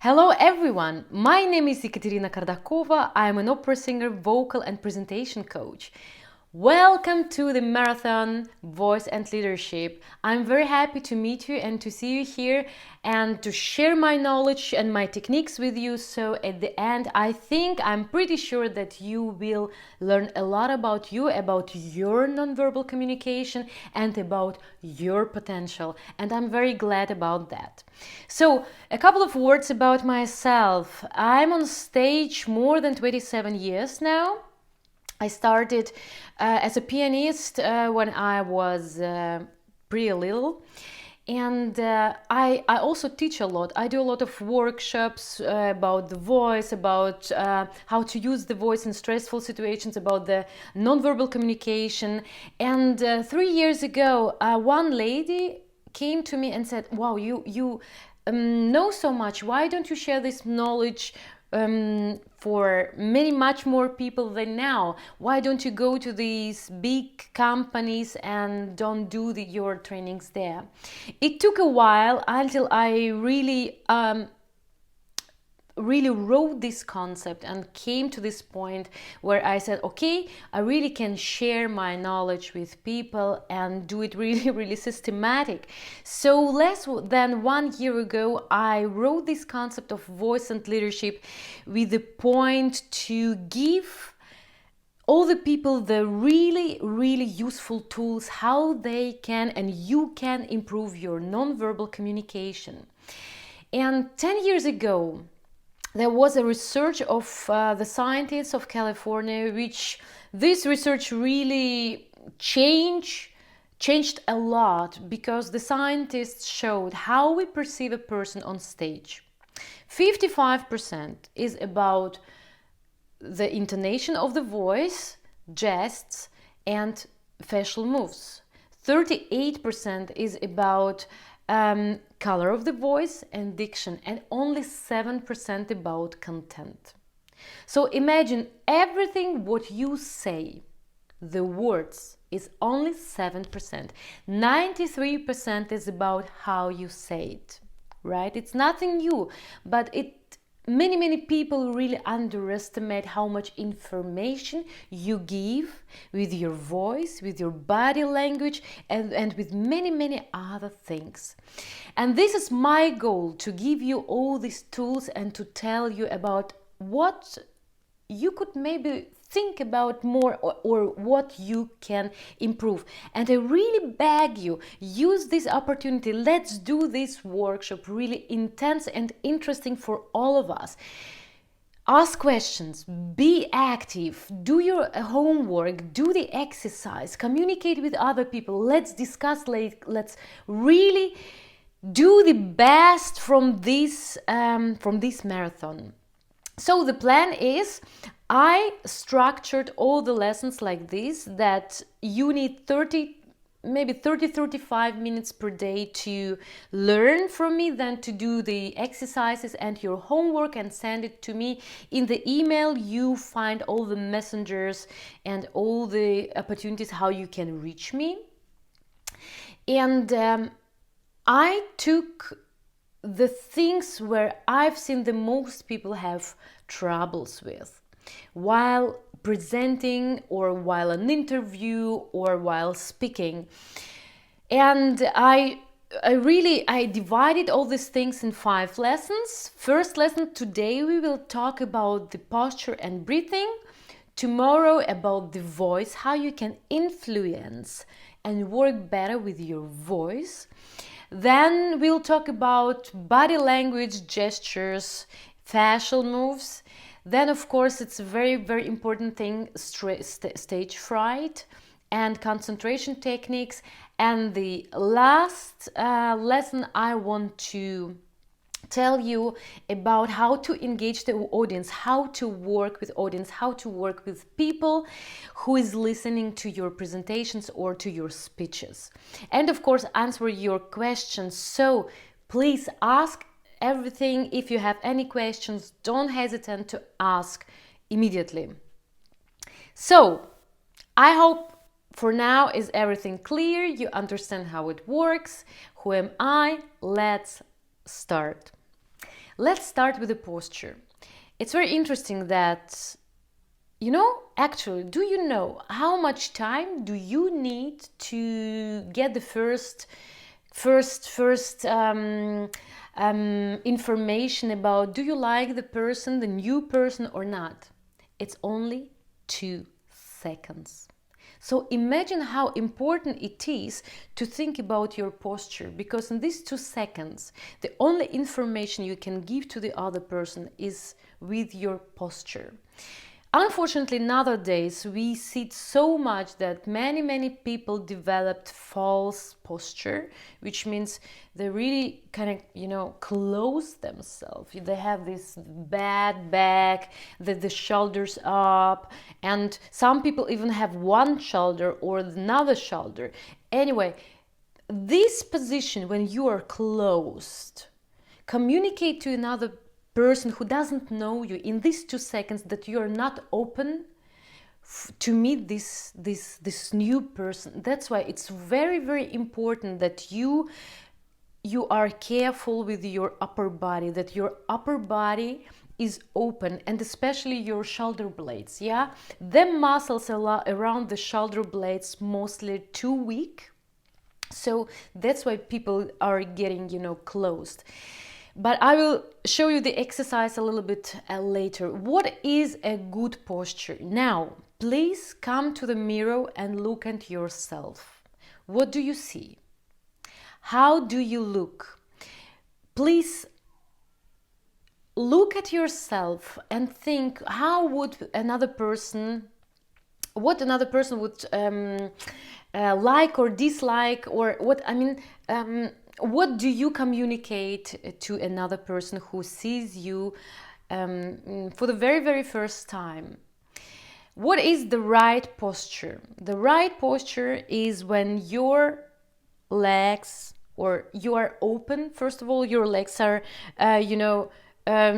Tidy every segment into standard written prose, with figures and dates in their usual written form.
Hello everyone, my name is Ekaterina Kardakova. I am an opera singer, vocal and presentation coach. Welcome to the marathon Voice and Leadership. I'm very happy to meet you and to see you here and to share my knowledge and my techniques with you. So at the end, I'm pretty sure that you will learn a lot about you, about your nonverbal communication and about your potential. And I'm very glad about that. So a couple of words about myself. I'm on stage more than 27 years now. I started as a pianist when I was pretty little, and I also teach a lot. I do a lot of workshops about the voice, about how to use the voice in stressful situations, about the nonverbal communication. And 3 years ago, one lady came to me and said, "Wow, you know so much. Why don't you share this knowledge for much more people than now? Why don't you go to these big companies and don't do your trainings there?" It took a while until I really wrote this concept and came to this point where I said, okay, I really can share my knowledge with people and do it really systematic. So less than 1 year ago, I wrote this concept of voice and leadership with the point to give all the people the really useful tools how they can and you can improve your nonverbal communication. And 10 years ago, there was a research of the scientists of California, which this research really changed a lot, because the scientists showed how we perceive a person on stage. 55% is about the intonation of the voice, gests, and facial moves. 38% is about color of the voice and diction, and only 7% about content. So imagine everything what you say, the words, is only 7%. 93% is about how you say it, right? It's nothing new, but many people really underestimate how much information you give with your voice, with your body language, and with many other things. And this is my goal, to give you all these tools and to tell you about what you could maybe think about more, or what you can improve. And I really beg you, use this opportunity. Let's do this workshop really intense and interesting for all of us. Ask questions, be active, do your homework, do the exercise, communicate with other people. Let's discuss, let's really do the best from this marathon. So the plan is, I structured all the lessons like this, that you need 35 minutes per day to learn from me, then to do the exercises and your homework and send it to me. In the email you find all the messengers and all the opportunities how you can reach me. And I took the things where I've seen the most people have troubles with while presenting, or while an interview, or while speaking. And I divided all these things in 5 lessons. First lesson, today we will talk about the posture and breathing. Tomorrow about the voice, how you can influence and work better with your voice. Then we'll talk about body language, gestures, facial moves. Then, of course, it's a very important thing, stage fright and concentration techniques. And the last lesson, I want to tell you about how to engage the audience, how to work with audience, how to work with people who is listening to your presentations or to your speeches. And of course, answer your questions. So please ask everything. If you have any questions, don't hesitate to ask immediately. So I hope for now is everything clear. You understand how it works. Who am I? Let's start. Let's start with the posture. It's very interesting that, actually, do you know how much time do you need to get the first information about, do you like the person, the new person or not? It's only 2 seconds. So imagine how important it is to think about your posture, because in these 2 seconds, the only information you can give to the other person is with your posture. Unfortunately, nowadays we see it so much that many people developed false posture, which means they really kind of, close themselves. They have this bad back, the shoulders up, and some people even have one shoulder or another shoulder. Anyway, this position, when you are closed, communicate to another person who doesn't know you in these 2 seconds that you are not open to meet this new person. That's why it's very important that you are careful with your upper body, that your upper body is open, and especially your shoulder blades. The muscles around the shoulder blades mostly too weak, so that's why people are getting closed. But I will show you the exercise a little bit later. What is a good posture? Now, please come to the mirror and look at yourself. What do you see? How do you look? Please look at yourself and think, how would another person, what another person would like or dislike, or what do you communicate to another person who sees you for the very first time? What is the right posture? The right posture is when your legs, or you are open. First of all, your legs are,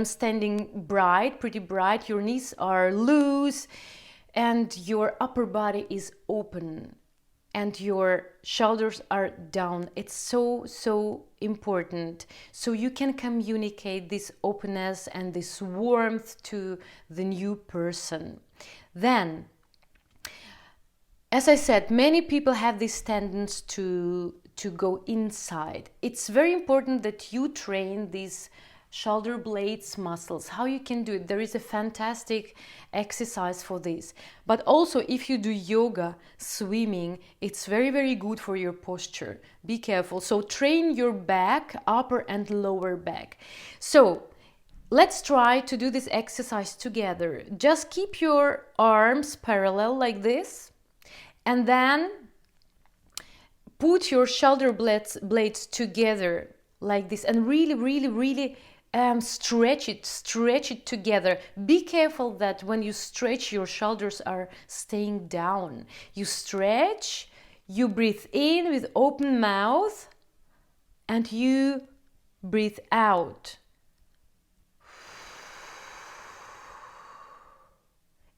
standing pretty bright. Your knees are loose, and your upper body is open, and your shoulders are down. It's so important. So you can communicate this openness and this warmth to the new person. Then, as I said, many people have this tendency to go inside. It's very important that you train these shoulder blades muscles. How you can do it? There is a fantastic exercise for this. But also, if you do yoga, swimming, it's very good for your posture. Be careful. So train your back, upper and lower back. So let's try to do this exercise together. Just keep your arms parallel like this, and then put your shoulder blades together like this, and really stretch it together. Be careful that when you stretch, your shoulders are staying down. You stretch, you breathe in with open mouth, and you breathe out.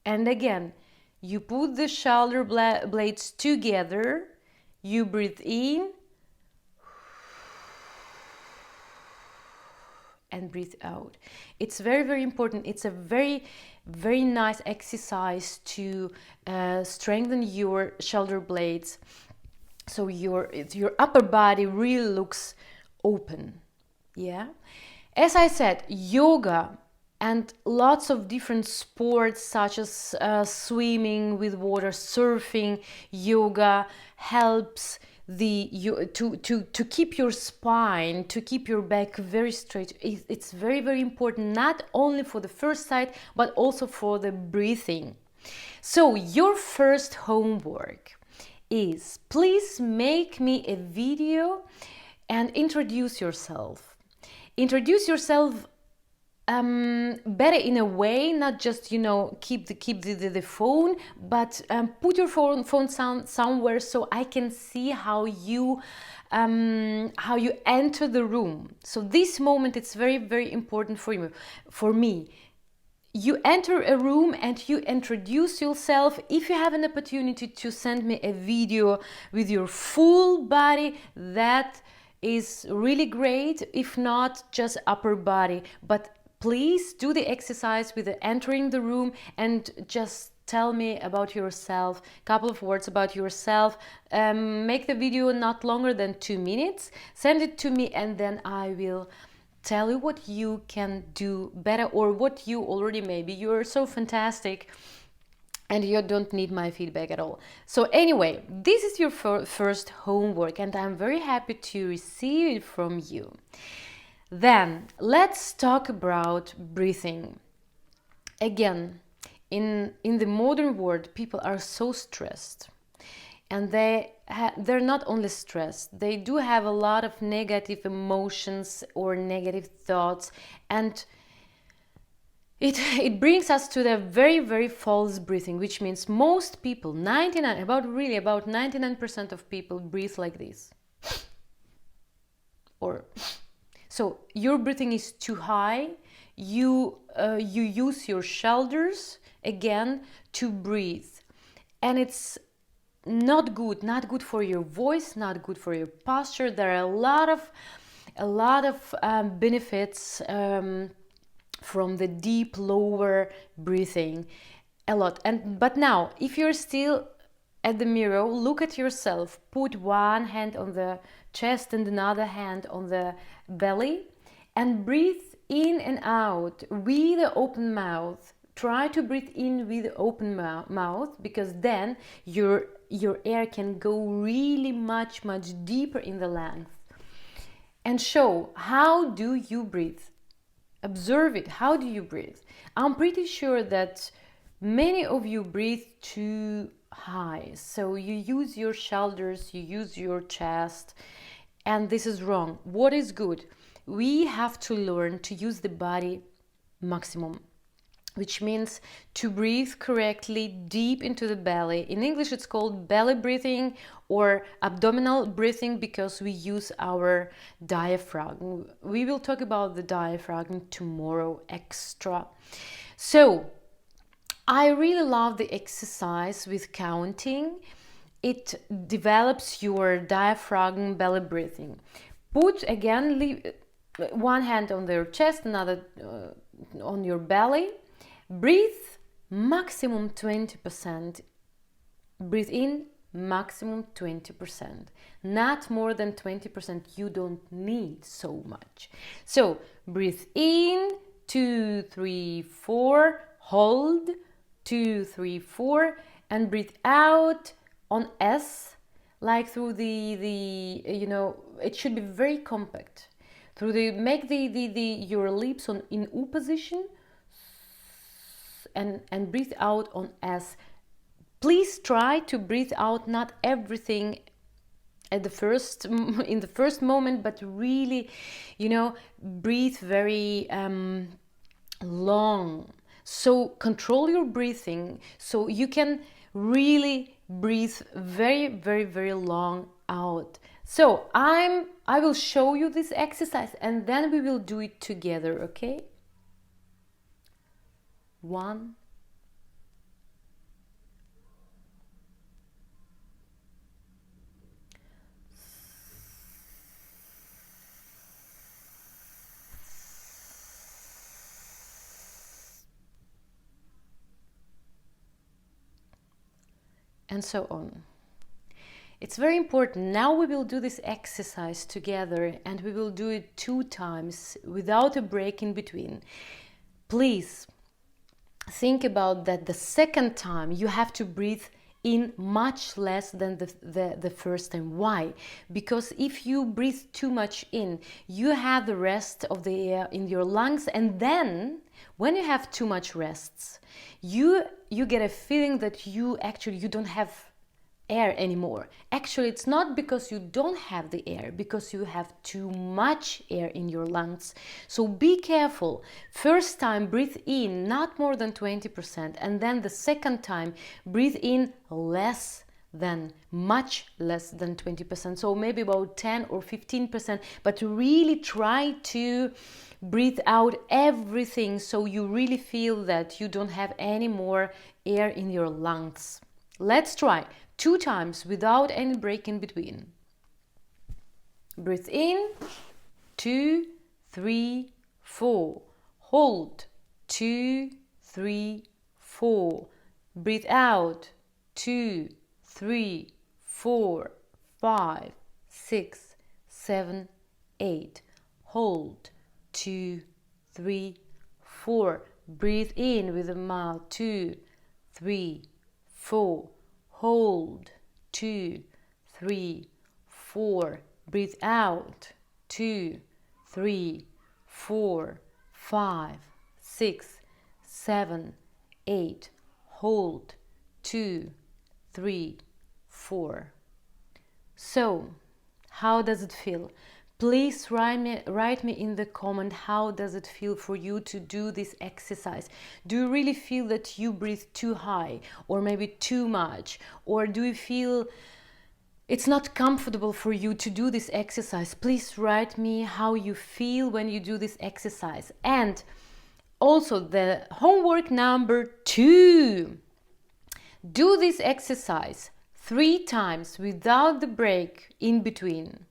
And again, you put the shoulder blades together, you breathe in, and breathe out. It's very important. It's a very nice exercise to strengthen your shoulder blades, so your upper body really looks open. As I said, yoga and lots of different sports such as swimming with water, surfing, yoga helps to keep your spine, to keep your back very straight. It's very important, not only for the first sight but also for the breathing. So your first homework is, please make me a video and introduce yourself. Introduce yourself better in a way, not just keep the phone, but put your phone somewhere so I can see how you enter the room. So this moment, it's very important for me. You enter a room and you introduce yourself. If you have an opportunity to send me a video with your full body, that is really great. If not, just upper body. But please do the exercise with entering the room and just tell me about yourself, couple of words about yourself. Make the video not longer than 2 minutes. Send it to me, and then I will tell you what you can do better, or what you already, maybe you're so fantastic and you don't need my feedback at all. So anyway, this is your first homework, and I'm very happy to receive it from you. Then let's talk about breathing. Again, in the modern world, people are so stressed, and they're not only stressed, they do have a lot of negative emotions or negative thoughts, and it brings us to the very, very false breathing, which means most people, about 99% of people breathe like this. Or so your breathing is too high. You use your shoulders again to breathe, and it's not good for your voice, not good for your posture. There are a lot of benefits from the deep lower breathing, a lot. But now, if you're still at the mirror, look at yourself, put one hand on the chest and another hand on the belly, and breathe in and out with the open mouth. Try to breathe in with the open mouth, because then your air can go really much deeper in the lungs. And show, how do you breathe? Observe it. How do you breathe? I'm pretty sure that many of you breathe too high. So you use your shoulders, you use your chest, and this is wrong. What is good? We have to learn to use the body maximum, which means to breathe correctly deep into the belly. In English, it's called belly breathing or abdominal breathing, because we use our diaphragm. We will talk about the diaphragm tomorrow extra. So I really love the exercise with counting. It develops your diaphragm belly breathing. Put again, one hand on your chest, another on your belly. Breathe maximum 20%. Breathe in maximum 20%. Not more than 20%. You don't need so much. So breathe in, 2, 3, 4. Hold, 2, 3, 4, and breathe out on S, like through the it should be very compact. Make your lips in U position. And breathe out on S. Please try to breathe out not everything in the first moment, but really, breathe very long. So control your breathing so you can really breathe very, very, very long out. So I will show you this exercise, and then we will do it together, okay? 1, 2, and so on. It's very important. Now we will do this exercise together, and we will do it 2 times without a break in between. Please think about that. The second time you have to breathe in much less than the first time. Why? Because if you breathe too much in, you have the rest of the air in your lungs, and then when you have too much rests, you get a feeling that you don't have air anymore. Actually, it's not because you don't have the air, because you have too much air in your lungs. So be careful. First time, breathe in not more than 20%, and then the second time, breathe in much less than 20%. So maybe about 10 or 15%, but really try to breathe out everything so you really feel that you don't have any more air in your lungs. Let's try 2 times without any break in between. Breathe in, 2, 3, 4. Hold, 2, 3, 4. Breathe out, 2, 3, 4, 5, 6, 7, 8. Hold, 2, 3, 4. Breathe in with the mouth, 2, 3, 4. Hold, 2, 3, 4. Breathe out, 2, 3, 4, 5, 6, 7, 8. Hold, 2, 3, 4. So, how does it feel? Please write me in the comment, how does it feel for you to do this exercise? Do you really feel that you breathe too high or maybe too much? Or do you feel it's not comfortable for you to do this exercise? Please write me how you feel when you do this exercise. And also the homework number 2. Do this exercise 3 times without the break in between.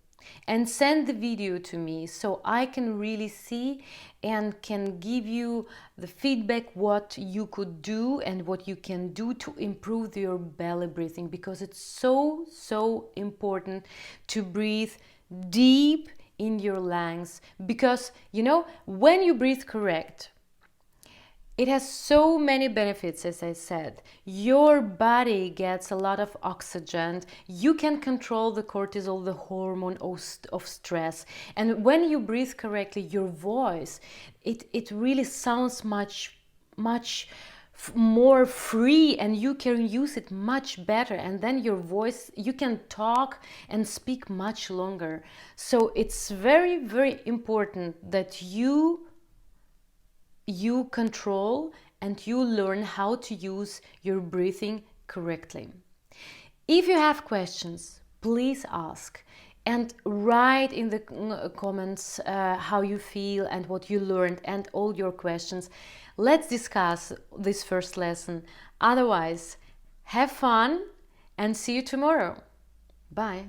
And send the video to me so I can really see and can give you the feedback what you could do and what you can do to improve your belly breathing, because it's so important to breathe deep in your lungs, because you know, when you breathe correct, it has so many benefits. As I said, your body gets a lot of oxygen. You can control the cortisol, the hormone of stress. And when you breathe correctly, your voice, it really sounds much more free, and you can use it much better. And then your voice, you can talk and speak much longer. So it's very important that you control and you learn how to use your breathing correctly. If you have questions, please ask and write in the comments how you feel and what you learned and all your questions. Let's discuss this first lesson. Otherwise, have fun and see you tomorrow. Bye.